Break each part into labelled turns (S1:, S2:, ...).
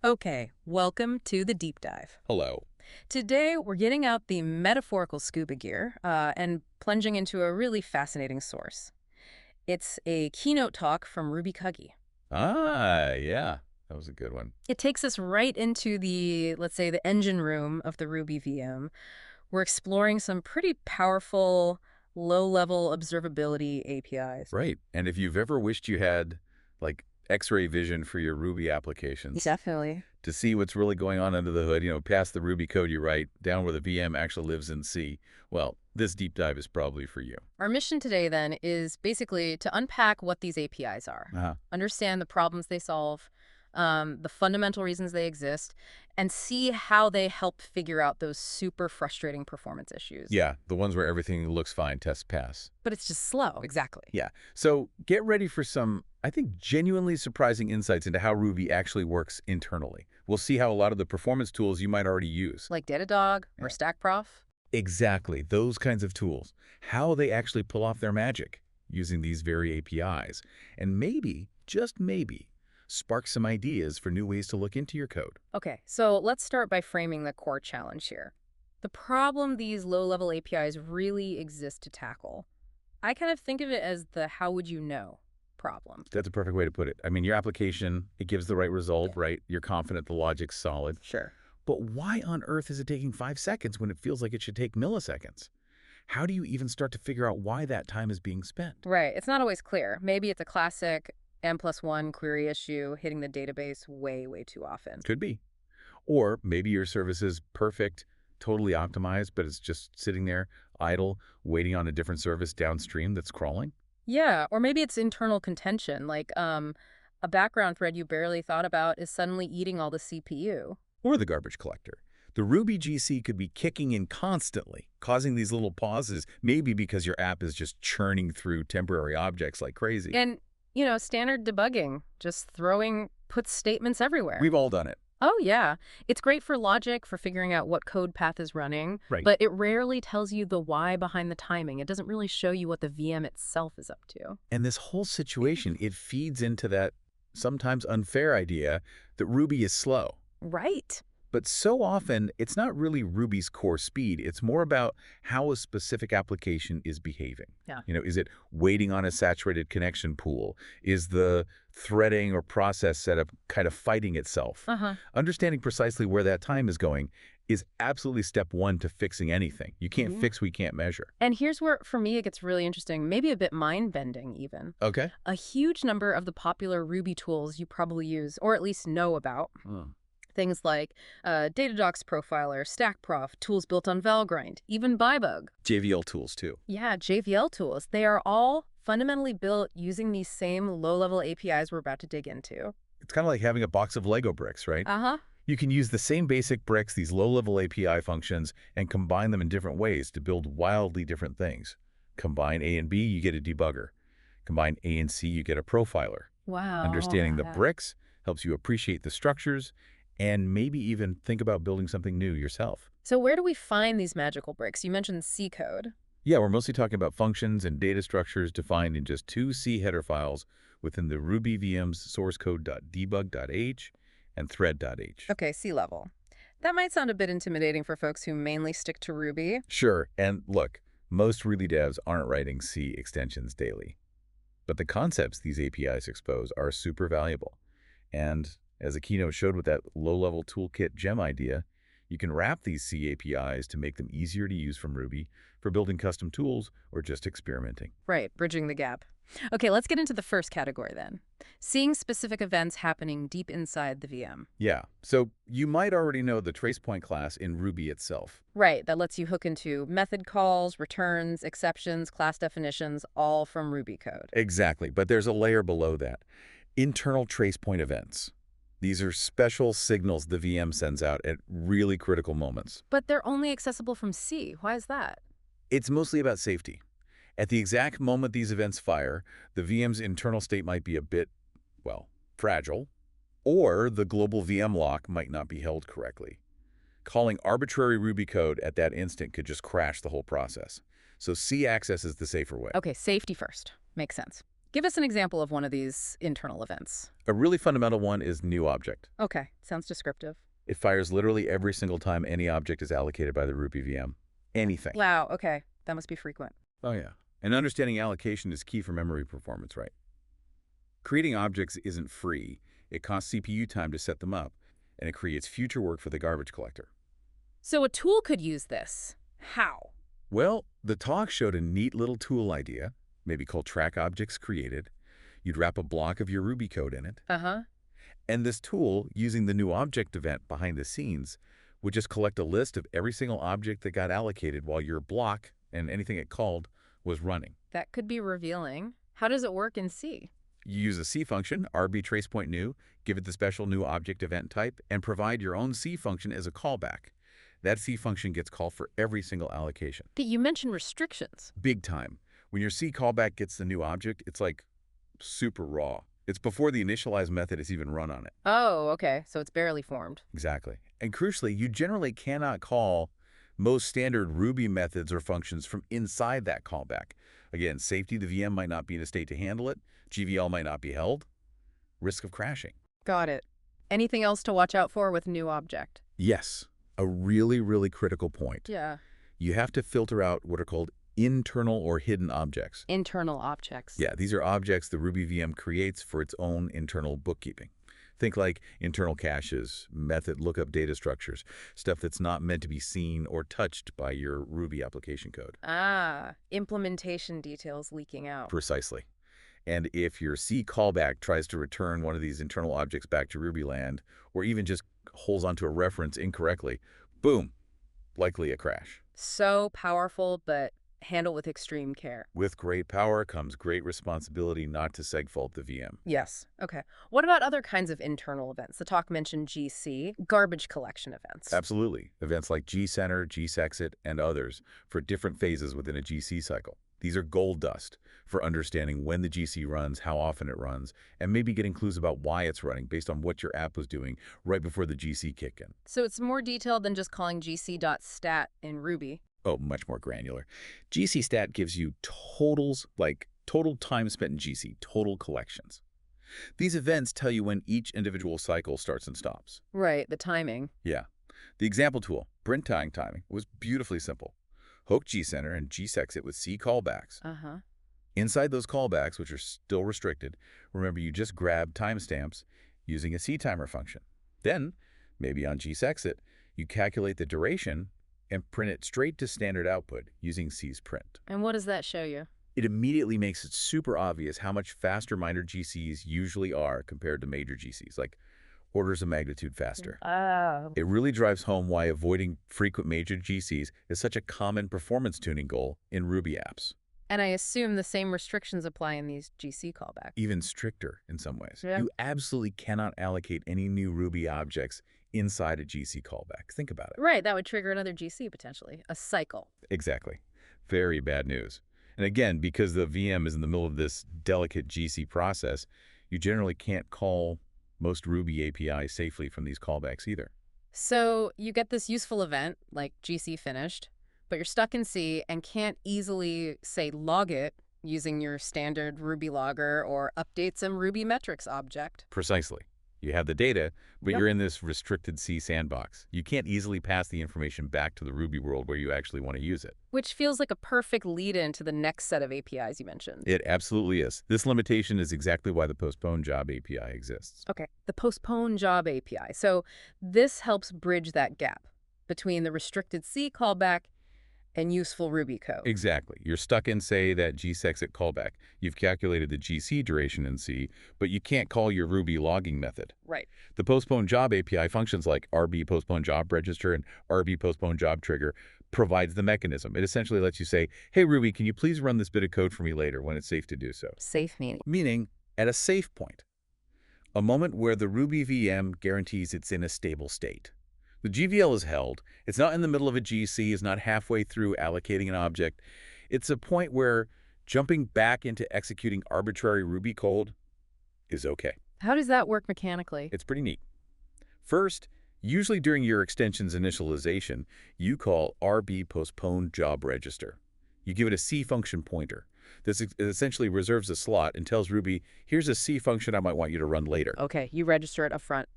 S1: Okay, welcome to the deep dive.
S2: Hello.
S1: Today, we're getting out the metaphorical scuba gear and plunging into a really fascinating source. It's a keynote talk from Ruby Cuggy.
S2: Ah, yeah. That was a good one.
S1: It takes us right into the, let's say, the engine room of the Ruby VM. We're exploring some pretty powerful, low-level observability APIs.
S2: Right. And if you've ever wished you had, like, X-ray vision for your Ruby applications
S1: Definitely.
S2: to see what's really going on under the hood, past the Ruby code you write, down where the VM actually lives in C, well, this deep dive is probably for you.
S1: Our mission today, then, is basically to unpack what these APIs are,
S2: Uh-huh.
S1: understand the problems they solve, the fundamental reasons they exist, and see how they help figure out those super frustrating performance issues.
S2: Yeah, the ones where everything looks fine, tests pass.
S1: But it's just slow, exactly.
S2: Yeah. So get ready for some, I think, genuinely surprising insights into how Ruby actually works internally. We'll see how a lot of the performance tools you might already use.
S1: Like Datadog or
S2: Yeah.
S1: StackProf.
S2: Exactly, those kinds of tools. How they actually pull off their magic using these very APIs. And maybe, just maybe, spark some ideas for new ways to look into your code.
S1: Okay, so let's start by framing the core challenge here. The problem these low-level APIs really exist to tackle. I kind of think of it as the how would you know problem.
S2: That's a perfect way to put it. I mean, your application, it gives the right result, right? You're confident the logic's solid.
S1: Sure.
S2: But why on earth is it taking 5 seconds when it feels like it should take milliseconds? How do you even start to figure out why that time is being spent?
S1: Right. It's not always clear. Maybe it's a classic N+1 query issue hitting the database way, way too often.
S2: Could be. Or maybe your service is perfect, totally optimized, but it's just sitting there idle, waiting on a different service downstream that's crawling.
S1: Yeah, or maybe it's internal contention, like a background thread you barely thought about is suddenly eating all the CPU.
S2: Or the garbage collector. The Ruby GC could be kicking in constantly, causing these little pauses, maybe because your app is just churning through temporary objects like crazy.
S1: And, standard debugging, just throwing puts statements everywhere.
S2: We've all done it.
S1: Oh, yeah. It's great for logic, for figuring out what code path is running,
S2: Right.
S1: but it rarely tells you the why behind the timing. It doesn't really show you what the VM itself is up to.
S2: And this whole situation, it feeds into that sometimes unfair idea that Ruby is slow.
S1: Right.
S2: But so often, it's not really Ruby's core speed. It's more about how a specific application is behaving.
S1: Yeah.
S2: Is it waiting on a saturated connection pool? Is the threading or process setup kind of fighting itself?
S1: Uh-huh.
S2: Understanding precisely where that time is going is absolutely step one to fixing anything. You can't fix what you can't measure.
S1: And here's where, for me, it gets really interesting, maybe a bit mind-bending even.
S2: Okay.
S1: A huge number of the popular Ruby tools you probably use, or at least know about, things like Datadog's Profiler, StackProf, tools built on Valgrind, even Bybug.
S2: JVL tools, too.
S1: Yeah, JVL tools. They are all fundamentally built using these same low-level APIs we're about to dig into.
S2: It's kind of like having a box of Lego bricks, right?
S1: Uh-huh.
S2: You can use the same basic bricks, these low-level API functions, and combine them in different ways to build wildly different things. Combine A and B, you get a debugger. Combine A and C, you get a profiler.
S1: Wow.
S2: Understanding the
S1: Yeah.
S2: bricks helps you appreciate the structures and maybe even think about building something new yourself.
S1: So where do we find these magical bricks? You mentioned C code.
S2: Yeah, we're mostly talking about functions and data structures defined in just 2 C header files within the Ruby VM's source code.debug.h and thread.h.
S1: Okay, C level. That might sound a bit intimidating for folks who mainly stick to Ruby.
S2: Sure, and look, most Ruby devs aren't writing C extensions daily. But the concepts these APIs expose are super valuable. And as a keynote showed with that low-level toolkit gem idea, you can wrap these C APIs to make them easier to use from Ruby for building custom tools or just experimenting.
S1: Right, bridging the gap. Okay, let's get into the first category then. Seeing specific events happening deep inside the VM.
S2: Yeah, so you might already know the TracePoint class in Ruby itself.
S1: Right, that lets you hook into method calls, returns, exceptions, class definitions, all from Ruby code.
S2: Exactly, but there's a layer below that. Internal TracePoint events. These are special signals the VM sends out at really critical moments.
S1: But they're only accessible from C. Why is that?
S2: It's mostly about safety. At the exact moment these events fire, the VM's internal state might be a bit, well, fragile, or the global VM lock might not be held correctly. Calling arbitrary Ruby code at that instant could just crash the whole process. So C access is the safer way.
S1: Okay, safety first. Makes sense. Give us an example of one of these internal events.
S2: A really fundamental one is new object.
S1: Okay, sounds descriptive.
S2: It fires literally every single time any object is allocated by the Ruby VM. Anything.
S1: Wow, okay. That must be frequent.
S2: Oh, yeah. And understanding allocation is key for memory performance, right? Creating objects isn't free. It costs CPU time to set them up, and it creates future work for the garbage collector.
S1: So a tool could use this. How?
S2: Well, the talk showed a neat little tool idea, maybe called track objects created. You'd wrap a block of your Ruby code in it.
S1: Uh-huh.
S2: And this tool, using the new object event behind the scenes, would just collect a list of every single object that got allocated while your block and anything it called was running.
S1: That could be revealing. How does it work in C?
S2: You use a C function, RB TracePoint new, give it the special new object event type, and provide your own C function as a callback. That C function gets called for every single allocation.
S1: You mentioned restrictions.
S2: Big time. When your C callback gets the new object, it's like super raw. It's before the initialize method is even run on it.
S1: Oh, okay. So it's barely formed.
S2: Exactly. And crucially, you generally cannot call most standard Ruby methods or functions from inside that callback. Again, safety, the VM might not be in a state to handle it. GVL might not be held. Risk of crashing.
S1: Got it. Anything else to watch out for with new object?
S2: Yes, a really, really critical point.
S1: Yeah.
S2: You have to filter out what are called internal or hidden objects.
S1: Internal objects.
S2: Yeah, these are objects the Ruby VM creates for its own internal bookkeeping. Think like internal caches, method lookup data structures, stuff that's not meant to be seen or touched by your Ruby application code.
S1: Ah, implementation details leaking out.
S2: Precisely. And if your C callback tries to return one of these internal objects back to Ruby land, or even just holds onto a reference incorrectly, boom, likely a crash.
S1: So powerful, but handled with extreme care.
S2: With great power comes great responsibility not to segfault the VM.
S1: Yes. Okay. What about other kinds of internal events? The talk mentioned GC, garbage collection events.
S2: Absolutely. Events like gcenter, gsexit, and others for different phases within a GC cycle. These are gold dust for understanding when the GC runs, how often it runs, and maybe getting clues about why it's running based on what your app was doing right before the GC kick in.
S1: So it's more detailed than just calling gc.stat in Ruby.
S2: Oh, much more granular. GC stat gives you totals, like total time spent in GC, total collections. These events tell you when each individual cycle starts and stops.
S1: Right, the timing.
S2: Yeah. The example tool, print timing, was beautifully simple. Hook gcenter and gsexit with C callbacks.
S1: Uh-huh.
S2: Inside those callbacks, which are still restricted, remember you just grab timestamps using a ctimer function. Then, maybe on gsexit, you calculate the duration and print it straight to standard output using C's print.
S1: And what does that show you?
S2: It immediately makes it super obvious how much faster minor GCs usually are compared to major GCs, like orders of magnitude faster.
S1: Oh.
S2: It really drives home why avoiding frequent major GCs is such a common performance tuning goal in Ruby apps.
S1: And I assume the same restrictions apply in these GC callbacks.
S2: Even stricter in some ways.
S1: Yeah.
S2: You absolutely cannot allocate any new Ruby objects inside a GC callback. Think about it.
S1: Right, that would trigger another GC potentially, a cycle.
S2: Exactly. Very bad news. And again, because the VM is in the middle of this delicate GC process, you generally can't call most Ruby APIs safely from these callbacks either.
S1: So you get this useful event, like GC finished, but you're stuck in C and can't easily, say, log it using your standard Ruby logger or update some Ruby metrics object.
S2: Precisely. You have the data, but
S1: Yep.
S2: you're in this restricted C sandbox. You can't easily pass the information back to the Ruby world where you actually want to use it.
S1: Which feels like a perfect lead-in to the next set of APIs you mentioned.
S2: It absolutely is. This limitation is exactly why the Postpone Job API exists.
S1: Okay, the Postpone Job API. So this helps bridge that gap between the restricted C callback and useful Ruby code.
S2: Exactly. You're stuck in, say, that gsexit callback. You've calculated the GC duration in C, but you can't call your Ruby logging method.
S1: Right.
S2: The Postpone Job API functions like RB Postpone Job Register and RB Postpone Job Trigger provides the mechanism. It essentially lets you say, hey, Ruby, can you please run this bit of code for me later when it's safe to do so?
S1: Safe meaning.
S2: Meaning at a safe point, a moment where the Ruby VM guarantees it's in a stable state. The GVL is held. It's not in the middle of a GC. It's not halfway through allocating an object. It's a point where jumping back into executing arbitrary Ruby code is okay.
S1: How does that work mechanically?
S2: It's pretty neat. First, usually during your extension's initialization, you call RB Postpone Job Register. You give it a C function pointer. This essentially reserves a slot and tells Ruby, here's a C function I might want you to run later.
S1: Okay, you register it up front.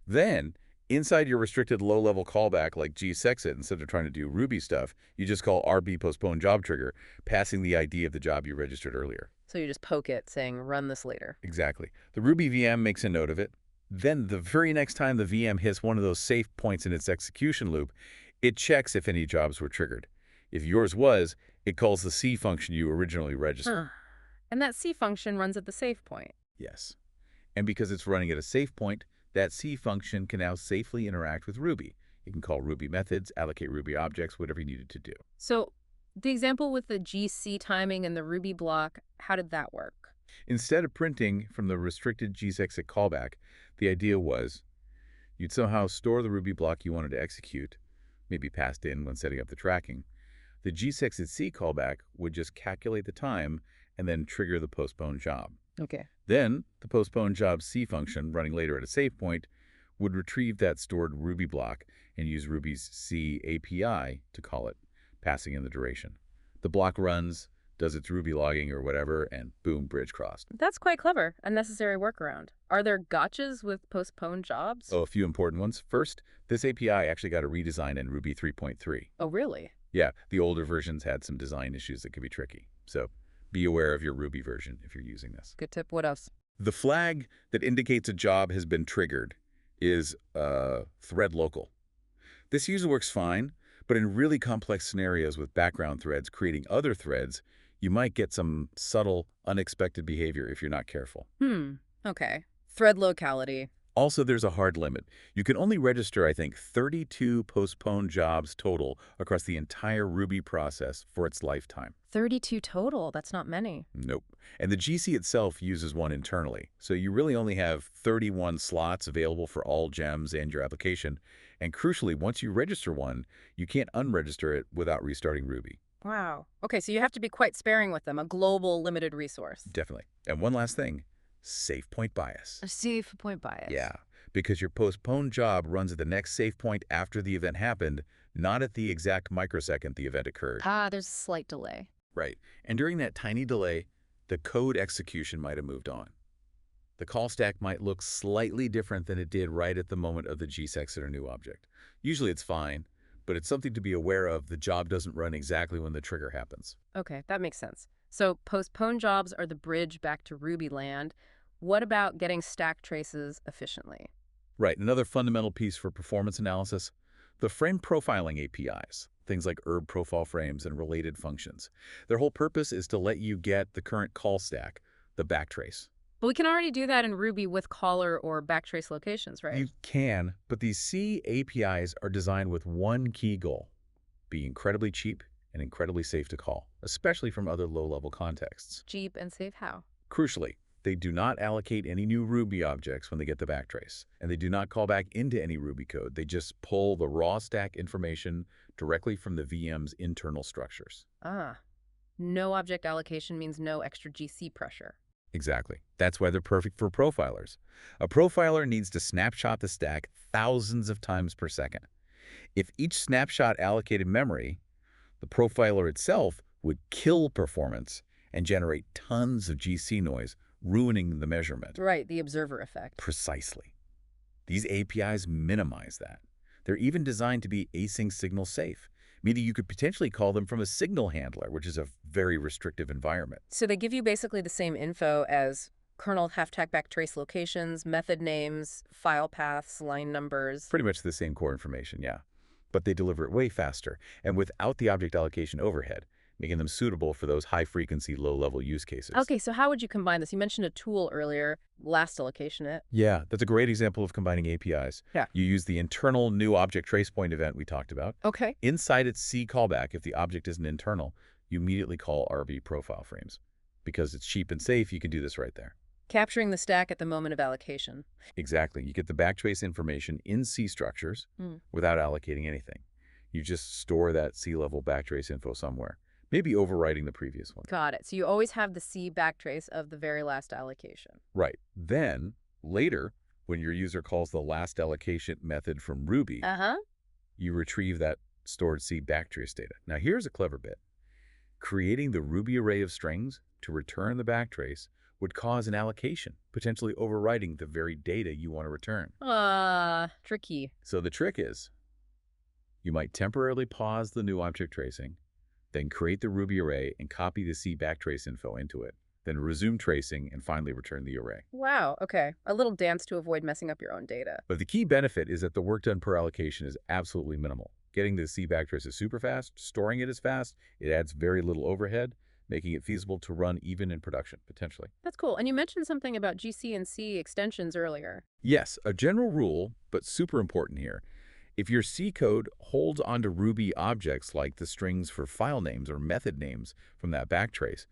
S2: Then, inside your restricted low-level callback like gsexit, instead of trying to do Ruby stuff, you just call RB postpone job trigger, passing the ID of the job you registered earlier.
S1: So you just poke it, saying, run this later.
S2: Exactly. The Ruby VM makes a note of it. Then the very next time the VM hits one of those safe points in its execution loop, it checks if any jobs were triggered. If yours was, it calls the C function you originally registered.
S1: Huh. And that C function runs at the save point.
S2: Yes. And because it's running at a safe point, that C function can now safely interact with Ruby. You can call Ruby methods, allocate Ruby objects, whatever you needed to do.
S1: So the example with the GC timing and the Ruby block, how did that work?
S2: Instead of printing from the restricted gsexit callback, the idea was you'd somehow store the Ruby block you wanted to execute, maybe passed in when setting up the tracking. The gsexit C callback would just calculate the time and then trigger the postpone job.
S1: Okay.
S2: Then, the postpone job C function, running later at a save point, would retrieve that stored Ruby block and use Ruby's C API to call it, passing in the duration. The block runs, does its Ruby logging or whatever, and boom, bridge crossed.
S1: That's quite clever. A necessary workaround. Are there gotchas with postpone jobs?
S2: Oh, a few important ones. First, this API actually got a redesign in Ruby 3.3.
S1: Oh, really?
S2: Yeah, the older versions had some design issues that could be tricky. So be aware of your Ruby version if you're using this.
S1: Good tip. What else?
S2: The flag that indicates a job has been triggered is thread local. This usually works fine, but in really complex scenarios with background threads creating other threads, you might get some subtle, unexpected behavior if you're not careful.
S1: Okay. Thread locality.
S2: Also, there's a hard limit. You can only register, I think, 32 postponed jobs total across the entire Ruby process for its lifetime.
S1: 32 total. That's not many.
S2: Nope. And the GC itself uses one internally. So you really only have 31 slots available for all gems and your application. And crucially, once you register one, you can't unregister it without restarting Ruby.
S1: Wow. Okay, so you have to be quite sparing with them. A global limited resource.
S2: Definitely. And one last thing, safe point bias.
S1: A safe point bias.
S2: Yeah, because your postponed job runs at the next safe point after the event happened, not at the exact microsecond the event occurred.
S1: There's a slight delay.
S2: Right. And during that tiny delay, the code execution might have moved on. The call stack might look slightly different than it did right at the moment of the gsexit or new object. Usually it's fine, but it's something to be aware of. The job doesn't run exactly when the trigger happens.
S1: Okay, that makes sense. So postpone jobs are the bridge back to Ruby land. What about getting stack traces efficiently?
S2: Right. Another fundamental piece for performance analysis, the frame profiling APIs, things like herb profile frames and related functions. Their whole purpose is to let you get the current call stack, the backtrace.
S1: But we can already do that in Ruby with caller or backtrace locations, right?
S2: You can, but these C APIs are designed with one key goal: be incredibly cheap and incredibly safe to call, especially from other low-level contexts.
S1: Cheap and safe how?
S2: Crucially, they do not allocate any new Ruby objects when they get the backtrace, and they do not call back into any Ruby code. They just pull the raw stack information directly from the VM's internal structures.
S1: No object allocation means no extra GC pressure.
S2: Exactly. That's why they're perfect for profilers. A profiler needs to snapshot the stack thousands of times per second. If each snapshot allocated memory, the profiler itself would kill performance and generate tons of GC noise, ruining the measurement.
S1: Right, the observer effect.
S2: Precisely. These APIs minimize that. They're even designed to be async signal safe, meaning you could potentially call them from a signal handler, which is a very restrictive environment.
S1: So they give you basically the same info as kernel half-stack backtrace locations, method names, file paths, line numbers.
S2: Pretty much the same core information, yeah. But they deliver it way faster and without the object allocation overhead, making them suitable for those high-frequency, low-level use cases.
S1: Okay, so how would you combine this? You mentioned a tool earlier, last allocation it.
S2: Yeah, that's a great example of combining APIs.
S1: Yeah.
S2: You use the internal new object TracePoint event we talked about.
S1: Okay.
S2: Inside its C callback, if the object isn't internal, you immediately call RB profile frames. Because it's cheap and safe, you can do this right there.
S1: Capturing the stack at the moment of allocation.
S2: Exactly. You get the backtrace information in C structures without allocating anything. You just store that C-level backtrace info somewhere, maybe overwriting the previous one.
S1: Got it. So you always have the C backtrace of the very last allocation.
S2: Right. Then, later, when your user calls the last allocation method from Ruby, you retrieve that stored C backtrace data. Now, here's a clever bit. Creating the Ruby array of strings to return the backtrace would cause an allocation, potentially overwriting the very data you want to return.
S1: Tricky.
S2: So the trick is, you might temporarily pause the new object tracing, then create the Ruby array and copy the C backtrace info into it, then resume tracing and finally return the array.
S1: Wow, okay. A little dance to avoid messing up your own data.
S2: But the key benefit is that the work done per allocation is absolutely minimal. Getting the C backtrace is super fast, storing it is fast, it adds very little overhead, making it feasible to run even in production, potentially.
S1: That's cool. And you mentioned something about GC and C extensions earlier.
S2: Yes, a general rule, but super important here. If your C code holds onto Ruby objects like the strings for file names or method names from that backtrace,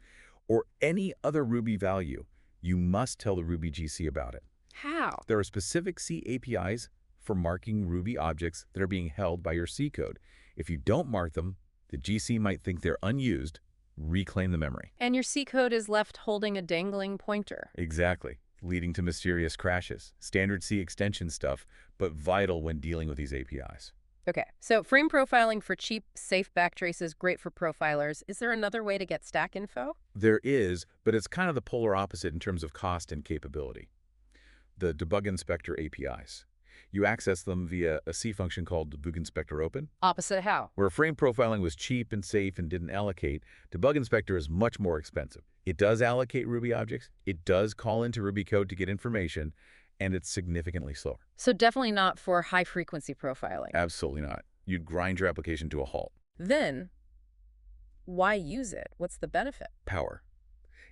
S2: or any other Ruby value, you must tell the Ruby GC about it.
S1: How?
S2: There are specific C APIs for marking Ruby objects that are being held by your C code. If you don't mark them, the GC might think they're unused, reclaim the memory.
S1: And your C code is left holding a dangling pointer.
S2: Exactly, leading to mysterious crashes. Standard C extension stuff, but vital when dealing with these APIs.
S1: Okay, so frame profiling for cheap, safe backtraces, great for profilers. Is there another way to get stack info?
S2: There is, but it's kind of the polar opposite in terms of cost and capability. The Debug Inspector APIs. You access them via a C function called Debug Inspector Open.
S1: Opposite how?
S2: Where frame profiling was cheap and safe and didn't allocate, Debug Inspector is much more expensive. It does allocate Ruby objects, it does call into Ruby code to get information, and it's significantly slower.
S1: So definitely not for high-frequency profiling.
S2: Absolutely not. You'd grind your application to a halt.
S1: Then, why use it? What's the benefit?
S2: Power.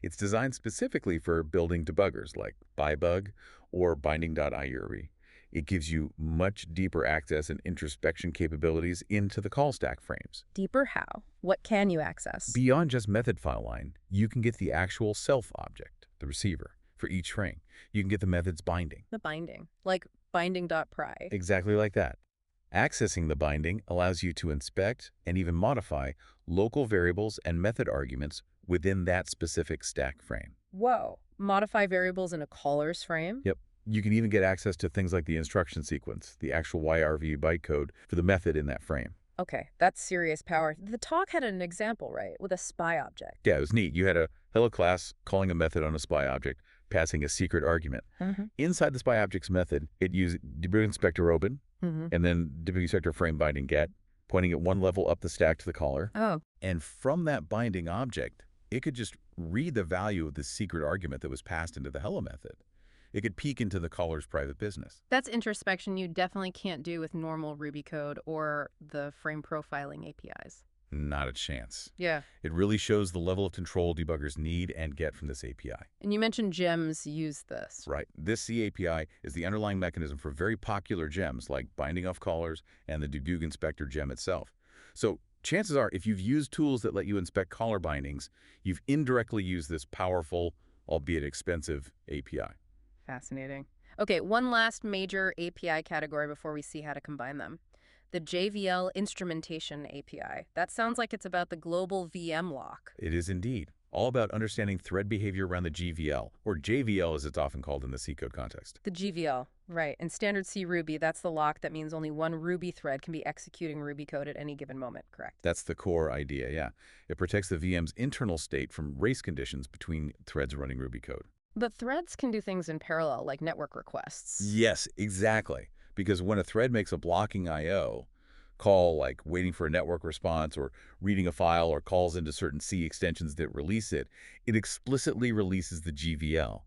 S2: It's designed specifically for building debuggers like ByBug or binding.ire. It gives you much deeper access and introspection capabilities into the call stack frames.
S1: Deeper how? What can you access?
S2: Beyond just method file line, you can get the actual self object, the receiver, for each frame. You can get the method's binding.
S1: The binding, like binding.pry.
S2: Exactly like that. Accessing the binding allows you to inspect and even modify local variables and method arguments within that specific stack frame.
S1: Whoa. Modify variables in a caller's frame?
S2: Yep. You can even get access to things like the instruction sequence, the actual YRV bytecode for the method in that frame.
S1: Okay, that's serious power. The talk had an example, right, with a spy object.
S2: Yeah, it was neat. You had a hello class calling a method on a spy object, passing a secret argument. Inside the spy object's method, it used Debug Inspector Open, and then Debug Inspector frame binding get, pointing at one level up the stack to the caller.
S1: Oh.
S2: And from that binding object, it could just read the value of the secret argument that was passed into the hello method. It could peek into the caller's private business.
S1: That's introspection you definitely can't do with normal Ruby code or the frame profiling APIs.
S2: Not a chance.
S1: Yeah.
S2: It really shows the level of control debuggers need and get from this API.
S1: And you mentioned gems use this.
S2: Right. This C API is the underlying mechanism for very popular gems like binding off callers and the Debug Inspector gem itself. So chances are, if you've used tools that let you inspect caller bindings, you've indirectly used this powerful, albeit expensive, API.
S1: Fascinating. Okay, one last major API category before we see how to combine them. The JVL Instrumentation API. That sounds like it's about the global VM lock.
S2: It is indeed. All about understanding thread behavior around the GVL, or JVL as it's often called in the C code context.
S1: The GVL, right. In standard C Ruby, that's the lock that means only one Ruby thread can be executing Ruby code at any given moment, correct?
S2: That's the core idea, yeah. It protects the VM's internal state from race conditions between threads running Ruby code.
S1: But threads can do things in parallel, like network requests.
S2: Yes, exactly. Because when a thread makes a blocking I/O call, like waiting for a network response or reading a file or calls into certain C extensions that release it, it explicitly releases the GVL.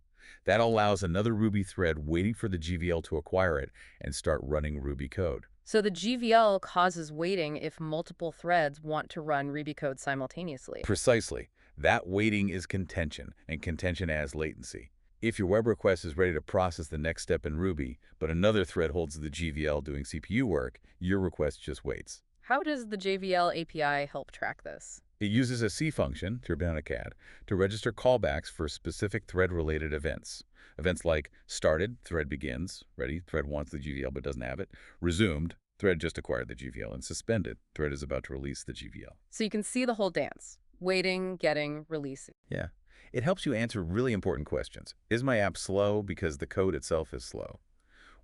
S2: That allows another Ruby thread waiting for the GVL to acquire it and start running Ruby code.
S1: So the GVL causes waiting if multiple threads want to run Ruby code simultaneously.
S2: Precisely. That waiting is contention, and contention adds latency. If your web request is ready to process the next step in Ruby, but another thread holds the GVL doing CPU work, your request just waits.
S1: How does the JVL API help track this?
S2: It uses a C function, CAD, to register callbacks for specific thread-related events. Events like started, thread begins, ready, thread wants the GVL but doesn't have it, resumed, thread just acquired the GVL, and suspended, thread is about to release the GVL.
S1: So you can see the whole dance. Waiting, getting, releasing.
S2: Yeah. It helps you answer really important questions. Is my app slow because the code itself is slow?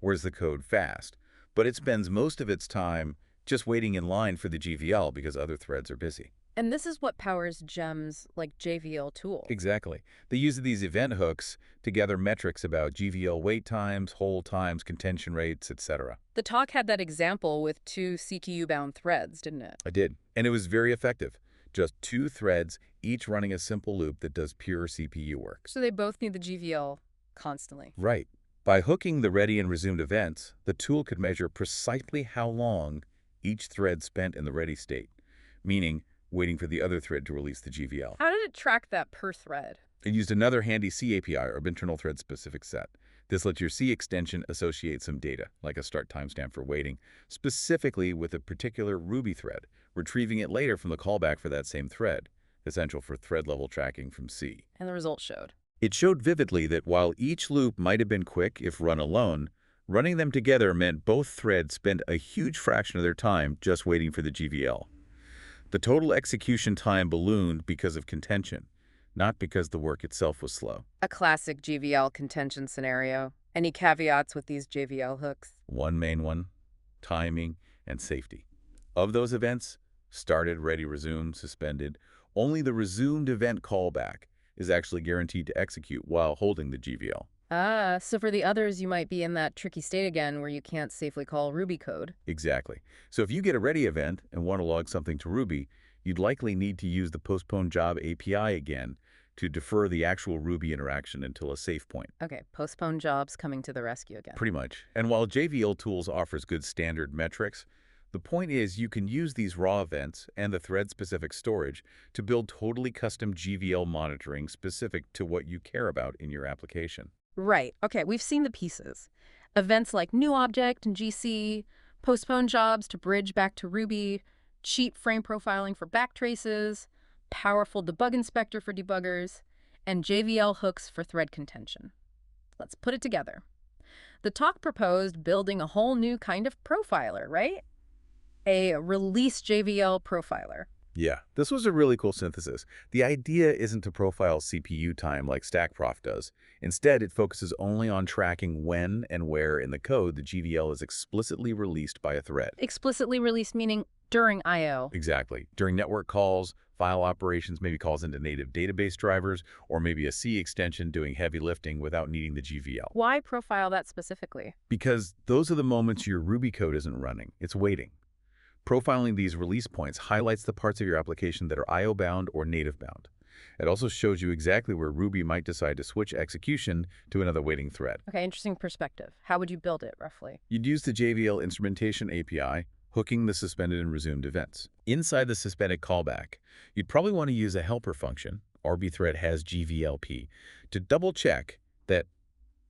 S2: Or is the code fast, but it spends most of its time just waiting in line for the GVL because other threads are busy?
S1: And this is what powers gems like JVL tool.
S2: Exactly. They use these event hooks to gather metrics about GVL wait times, hold times, contention rates, etc.
S1: The talk had that example with two CPU-bound threads, didn't it?
S2: I did. And it was very effective. Just two threads, each running a simple loop that does pure CPU work.
S1: So they both need the GVL constantly.
S2: Right. By hooking the ready and resumed events, the tool could measure precisely how long each thread spent in the ready state, meaning waiting for the other thread to release the GVL.
S1: How did it track that per thread?
S2: It used another handy C API, or internal thread specific set. This lets your C extension associate some data, like a start timestamp for waiting, specifically with a particular Ruby thread, retrieving it later from the callback for that same thread, essential for thread-level tracking from C.
S1: And the result showed.
S2: It showed vividly that while each loop might have been quick if run alone, running them together meant both threads spent a huge fraction of their time just waiting for the GVL. The total execution time ballooned because of contention, not because the work itself was slow.
S1: A classic GVL contention scenario. Any caveats with these JVL hooks?
S2: One main one, timing and safety. Of those events, started, ready, resumed, suspended, only the resumed event callback is actually guaranteed to execute while holding the GVL.
S1: Ah, so for the others, you might be in that tricky state again where you can't safely call Ruby code.
S2: Exactly. So if you get a ready event and want to log something to Ruby, you'd likely need to use the Postpone Job API again to defer the actual Ruby interaction until a safe point.
S1: Okay, postpone jobs coming to the rescue again.
S2: Pretty much. And while JVL Tools offers good standard metrics, the point is you can use these raw events and the thread-specific storage to build totally custom GVL monitoring specific to what you care about in your application.
S1: Right. Okay, we've seen the pieces. Events like new object and GC, postpone jobs to bridge back to Ruby, cheap frame profiling for backtraces, powerful debug inspector for debuggers, and JVL hooks for thread contention. Let's put it together. The talk proposed building a whole new kind of profiler, right? A release JVL profiler.
S2: Yeah, this was a really cool synthesis. The idea isn't to profile CPU time like StackProf does. Instead, it focuses only on tracking when and where in the code the GVL is explicitly released by a thread.
S1: Explicitly released meaning during I.O.
S2: Exactly. During network calls, file operations, maybe calls into native database drivers, or maybe a C extension doing heavy lifting without needing the GVL.
S1: Why profile that specifically?
S2: Because those are the moments your Ruby code isn't running. It's waiting. Profiling these release points highlights the parts of your application that are I/O-bound or native-bound. It also shows you exactly where Ruby might decide to switch execution to another waiting thread.
S1: Okay, interesting perspective. How would you build it, roughly?
S2: You'd use the JVL instrumentation API, hooking the suspended and resumed events. Inside the suspended callback, you'd probably want to use a helper function, RB thread has GVLP, to double-check that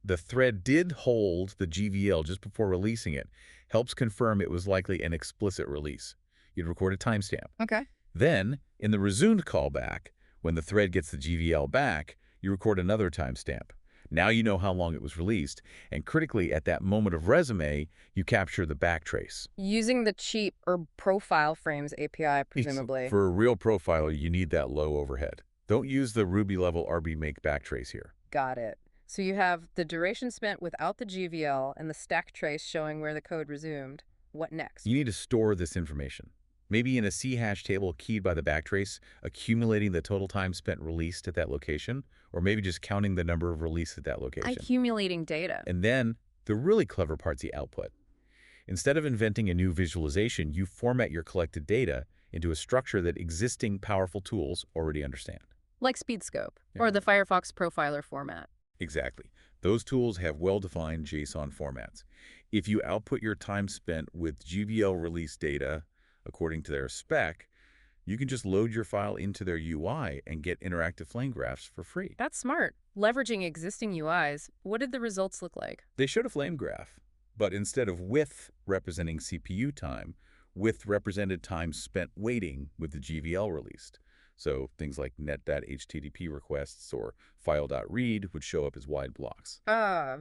S2: the thread did hold the GVL just before releasing it. Helps confirm it was likely an explicit release. You'd record a timestamp.
S1: Okay.
S2: Then, in the resumed callback, when the thread gets the GVL back, you record another timestamp. Now you know how long it was released, and critically, at that moment of resume, you capture the backtrace.
S1: Using the cheap or profile frames API, presumably.
S2: For a real profiler, you need that low overhead. Don't use the Ruby-level RB make backtrace here.
S1: Got it. So you have the duration spent without the GVL and the stack trace showing where the code resumed. What next?
S2: You need to store this information. Maybe in a C hash table keyed by the backtrace, accumulating the total time spent released at that location, or maybe just counting the number of releases at that location.
S1: Accumulating data.
S2: And then, the really clever part's the output. Instead of inventing a new visualization, you format your collected data into a structure that existing powerful tools already understand.
S1: Like SpeedScope,
S2: Yeah.
S1: or the Firefox profiler format.
S2: Exactly. Those tools have well-defined JSON formats. If you output your time spent with GVL release data according to their spec, you can just load your file into their UI and get interactive flame graphs for free.
S1: That's smart. Leveraging existing UIs, what did the results look like?
S2: They showed a flame graph, but instead of width representing CPU time, width represented time spent waiting with the GVL released. So things like net.http requests or file.read would show up as wide blocks.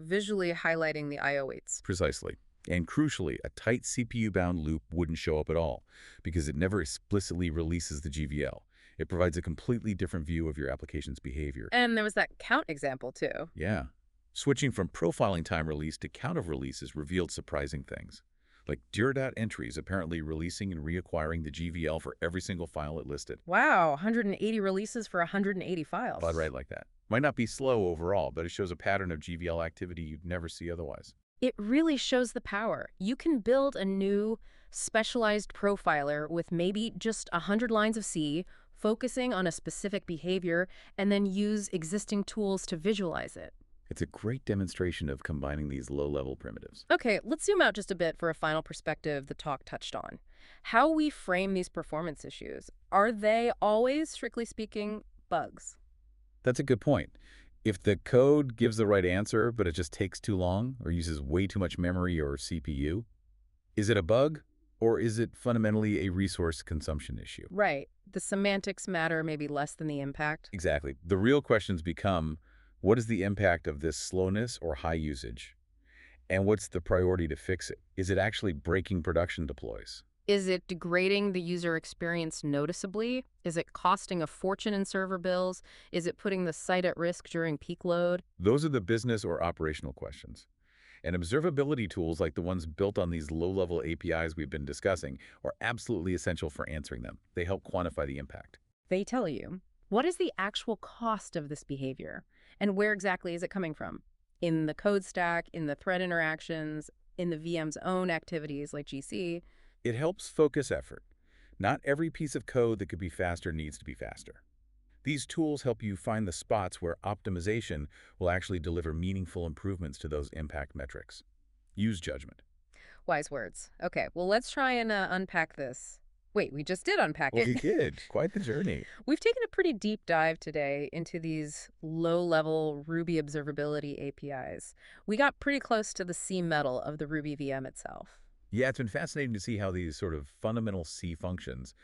S1: Visually highlighting the I/O weights.
S2: Precisely. And crucially, a tight CPU-bound loop wouldn't show up at all because it never explicitly releases the GVL. It provides a completely different view of your application's behavior.
S1: And there was that count example, too.
S2: Yeah. Switching from profiling time release to count of releases revealed surprising things. like dir entries apparently releasing and reacquiring the GVL for every single file it listed.
S1: Wow, 180 releases for 180
S2: I'd
S1: files.
S2: write like that. Might not be slow overall, but it shows a pattern of GVL activity you'd never see otherwise.
S1: It really shows the power. You can build a new specialized profiler with maybe just 100 lines of C, focusing on a specific behavior, and then use existing tools to visualize it.
S2: It's a great demonstration of combining these low-level primitives.
S1: Okay, let's zoom out just a bit for a final perspective the talk touched on. How we frame these performance issues. Are they always, strictly speaking, bugs?
S2: That's a good point. If the code gives the right answer, but it just takes too long or uses way too much memory or CPU, is it a bug or is it fundamentally a resource consumption issue?
S1: Right. The semantics matter maybe less than the impact.
S2: Exactly. The real questions become, what is the impact of this slowness or high usage? And what's the priority to fix it? Is it actually breaking production deploys?
S1: Is it degrading the user experience noticeably? Is it costing a fortune in server bills? Is it putting the site at risk during peak load?
S2: Those are the business or operational questions. And observability tools like the ones built on these low-level APIs we've been discussing are absolutely essential for answering them. They help quantify the impact.
S1: They tell you. What is the actual cost of this behavior? And where exactly is it coming from? In the code stack, in the thread interactions, in the VM's own activities like GC?
S2: It helps focus effort. Not every piece of code that could be faster needs to be faster. These tools help you find the spots where optimization will actually deliver meaningful improvements to those impact metrics. Use judgment.
S1: Wise words. Okay, well, let's try and unpack this. Wait, we just did unpack
S2: Well,
S1: it.
S2: you did. Quite the journey.
S1: We've taken a pretty deep dive today into these low-level Ruby observability APIs. We got pretty close to the C metal of the Ruby VM itself.
S2: Yeah, it's been fascinating to see how these sort of fundamental C functions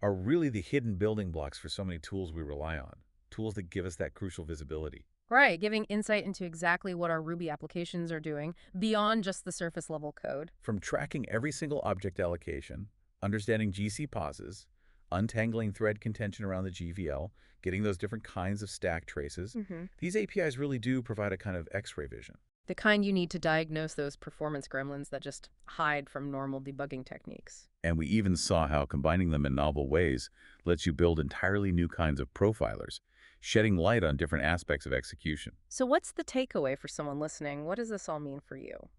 S2: are really the hidden building blocks for so many tools we rely on, tools that give us that crucial visibility.
S1: Right, giving insight into exactly what our Ruby applications are doing beyond just the surface-level code.
S2: From tracking every single object allocation, understanding GC pauses, untangling thread contention around the GVL, getting those different kinds of stack traces, these APIs really do provide a kind of X-ray vision.
S1: The kind you need to diagnose those performance gremlins that just hide from normal debugging techniques.
S2: And we even saw how combining them in novel ways lets you build entirely new kinds of profilers, shedding light on different aspects of execution.
S1: So what's the takeaway for someone listening? What does this all mean for you?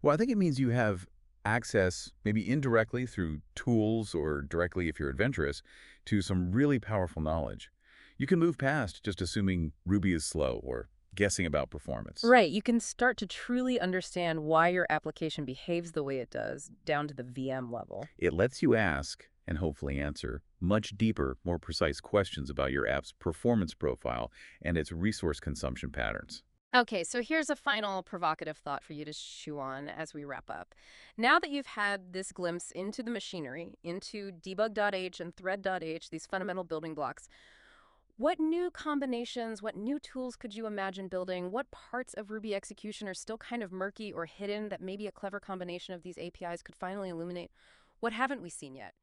S2: Well, I think it means you have access, maybe indirectly through tools or directly if you're adventurous, to some really powerful knowledge. You can move past just assuming Ruby is slow or guessing about performance.
S1: Right, you can start to truly understand why your application behaves the way it does, down to the VM level.
S2: It lets you ask, and hopefully answer, much deeper, more precise questions about your app's performance profile and its resource consumption patterns.
S1: Okay, so here's a final provocative thought for you to chew on as we wrap up. Now that you've had this glimpse into the machinery, into debug.h and thread.h, these fundamental building blocks, what new combinations, what new tools could you imagine building? What parts of Ruby execution are still kind of murky or hidden that maybe a clever combination of these APIs could finally illuminate? What haven't we seen yet?